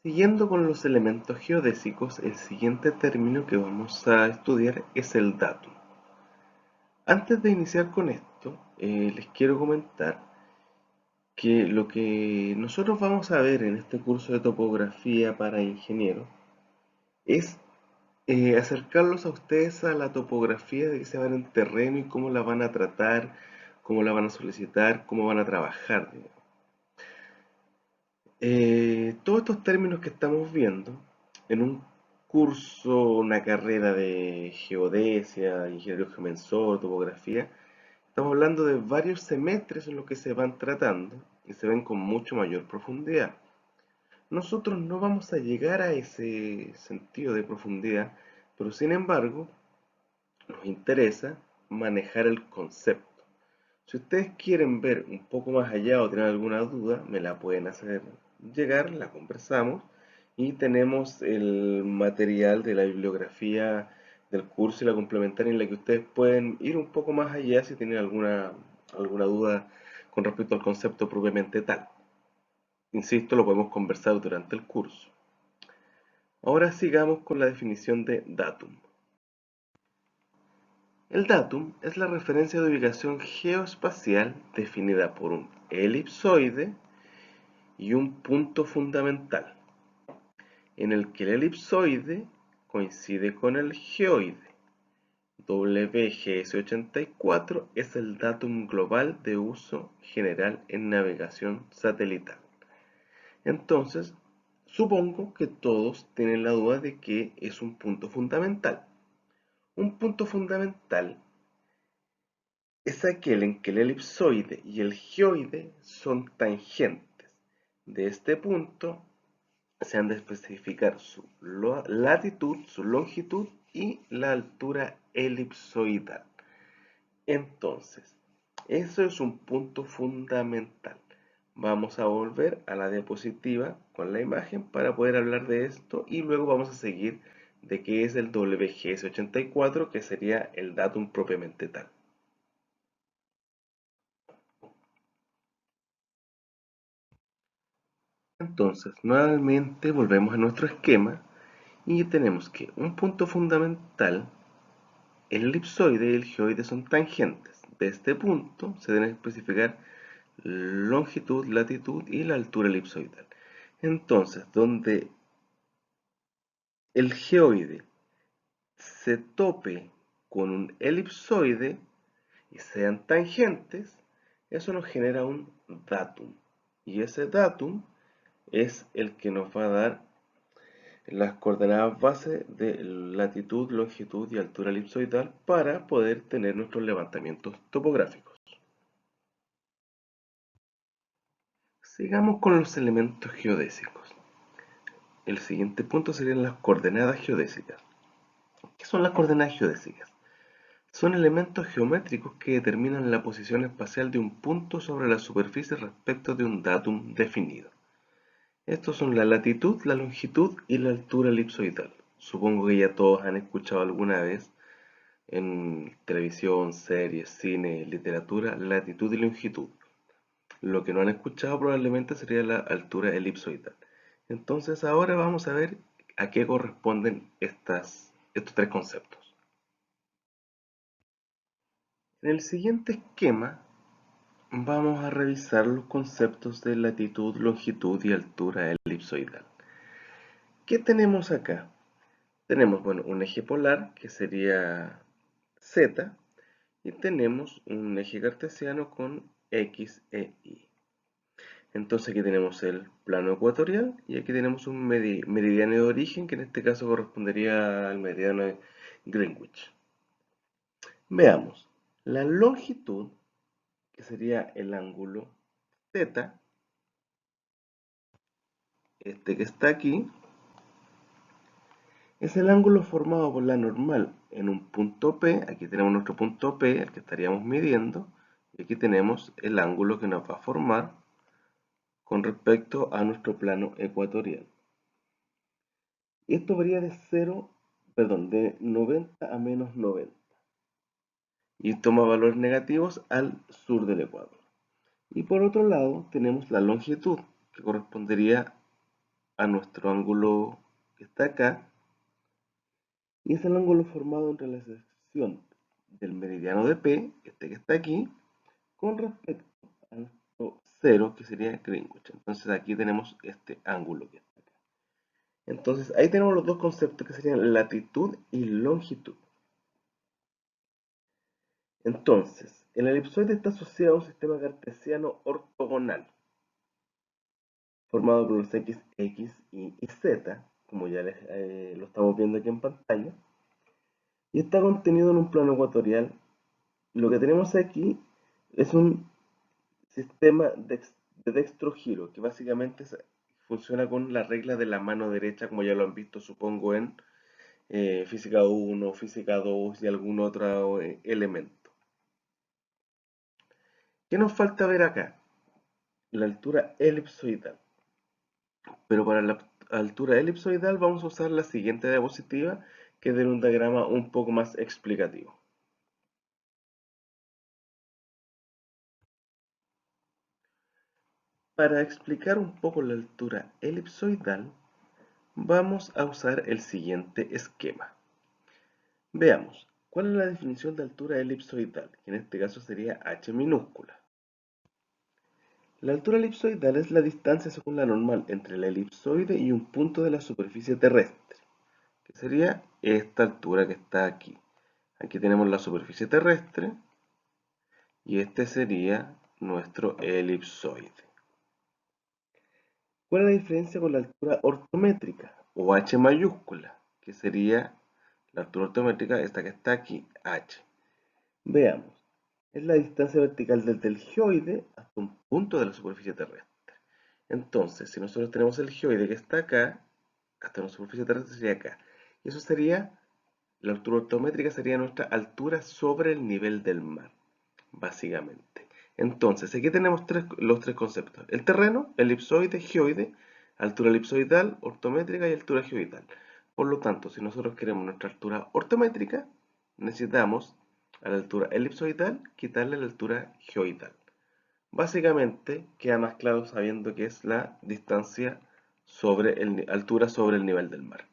Siguiendo con los elementos geodésicos, el siguiente término que vamos a estudiar es el datum. Antes de iniciar con esto, les quiero comentar que lo que nosotros vamos a ver en este curso de topografía para ingenieros es acercarlos a ustedes a la topografía de que se van en terreno y cómo la van a tratar, cómo la van a solicitar, cómo van a trabajar, digamos. Todos estos términos que estamos viendo en un curso, una carrera de geodesia, ingeniería geomensor, topografía, estamos hablando de varios semestres en los que se van tratando y se ven con mucho mayor profundidad. Nosotros no vamos a llegar a ese sentido de profundidad, pero sin embargo nos interesa manejar el concepto. Si ustedes quieren ver un poco más allá o tienen alguna duda, me la pueden hacer llegar, la conversamos y tenemos el material de la bibliografía del curso y la complementaria en la que ustedes pueden ir un poco más allá si tienen alguna duda con respecto al concepto propiamente tal. Insisto, lo podemos conversar durante el curso. Ahora sigamos con la definición de datum. El datum es la referencia de ubicación geoespacial definida por un elipsoide y un punto fundamental, en el que el elipsoide coincide con el geoide. WGS84 es el datum global de uso general en navegación satelital. Entonces, supongo que todos tienen la duda de qué es un punto fundamental. Un punto fundamental es aquel en que el elipsoide y el geoide son tangentes. De este punto se han de especificar su latitud, su longitud y la altura elipsoidal. Entonces, eso es un punto fundamental. Vamos a volver a la diapositiva con la imagen para poder hablar de esto y luego vamos a seguir de qué es el WGS84, que sería el datum propiamente tal. Entonces, nuevamente volvemos a nuestro esquema y tenemos que un punto fundamental, el elipsoide y el geoide son tangentes. De este punto se deben especificar longitud, latitud y la altura elipsoidal. Entonces, donde el geoide se tope con un elipsoide y sean tangentes, eso nos genera un datum. Y ese datum es el que nos va a dar las coordenadas base de latitud, longitud y altura elipsoidal para poder tener nuestros levantamientos topográficos. Sigamos con los elementos geodésicos. El siguiente punto serían las coordenadas geodésicas. ¿Qué son las coordenadas geodésicas? Son elementos geométricos que determinan la posición espacial de un punto sobre la superficie respecto de un datum definido. Estos son la latitud, la longitud y la altura elipsoidal. Supongo que ya todos han escuchado alguna vez en televisión, series, cine, literatura, latitud y longitud. Lo que no han escuchado probablemente sería la altura elipsoidal. Entonces ahora vamos a ver a qué corresponden estos tres conceptos. En el siguiente esquema vamos a revisar los conceptos de latitud, longitud y altura elipsoidal. ¿Qué tenemos acá? Tenemos, bueno, un eje polar que sería Z y tenemos un eje cartesiano con X e Y. Entonces aquí tenemos el plano ecuatorial y aquí tenemos un meridiano de origen que en este caso correspondería al meridiano de Greenwich. Veamos, la longitud, que sería el ángulo θ, este que está aquí, es el ángulo formado por la normal en un punto P. Aquí tenemos nuestro punto P, el que estaríamos midiendo, y aquí tenemos el ángulo que nos va a formar con respecto a nuestro plano ecuatorial. Esto varía de 0, perdón, de 90 a menos 90 y toma valores negativos al sur del Ecuador. Y por otro lado tenemos la longitud, que correspondería a nuestro ángulo que está acá, y es el ángulo formado entre la sección del meridiano de P, este que está aquí, con respecto a nuestro cero, que sería Greenwich. Entonces aquí tenemos este ángulo que está acá. Entonces ahí tenemos los dos conceptos que serían latitud y longitud. Entonces, el elipsoide está asociado a un sistema cartesiano ortogonal, formado por los x, y z, como ya lo estamos viendo aquí en pantalla, y está contenido en un plano ecuatorial. Lo que tenemos aquí es un sistema de dextrogiro, que básicamente funciona con la regla de la mano derecha, como ya lo han visto, supongo, en física 1, física 2 y algún otro elemento. ¿Qué nos falta ver acá? La altura elipsoidal. Pero para la altura elipsoidal vamos a usar la siguiente diapositiva, que es de un diagrama un poco más explicativo. Para explicar un poco la altura elipsoidal, vamos a usar el siguiente esquema. Veamos, ¿cuál es la definición de altura elipsoidal? Que en este caso sería h minúscula. La altura elipsoidal es la distancia según la normal entre el elipsoide y un punto de la superficie terrestre, que sería esta altura que está aquí. Aquí tenemos la superficie terrestre y este sería nuestro elipsoide. ¿Cuál es la diferencia con la altura ortométrica o h mayúscula? Que sería la altura ortométrica, esta que está aquí, h. Veamos, es la distancia vertical desde el geoide hasta un punto de la superficie terrestre. Entonces, si nosotros tenemos el geoide que está acá, hasta la superficie terrestre sería acá. Y eso sería, la altura ortométrica sería nuestra altura sobre el nivel del mar, básicamente. Entonces, aquí tenemos los tres conceptos. El terreno, elipsoide, geoide, altura elipsoidal, ortométrica y altura geoidal. Por lo tanto, si nosotros queremos nuestra altura ortométrica, necesitamos a la altura elipsoidal quitarle la altura geoidal. Básicamente queda más claro sabiendo que es la distancia sobre altura sobre el nivel del mar.